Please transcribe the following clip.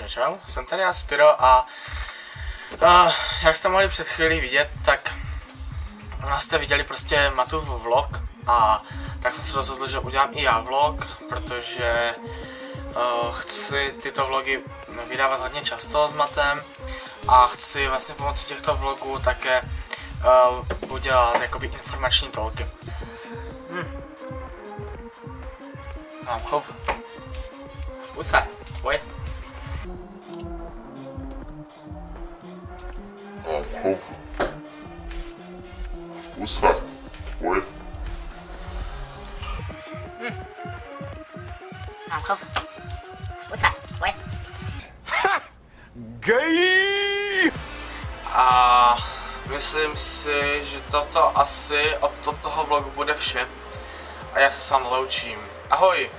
Čau, jsem tady já Spiro a jak jste mohli před chvílí vidět, tak jste viděli prostě Matův vlog a tak jsem se rozhodl, že udělám i já vlog, protože chci tyto vlogy vydávat hodně často s Matem a chci vlastně pomocí těchto vlogů také udělat jakoby informační tolky. Mám chlup. Pusaj, pojď. Mám chlup. Pusaj, pojď. Mám chlup. Pusaj, pojď. Gay! A myslím si, že toto asi od toho vlogu bude vše. A já se s vámi loučím. Ahoj!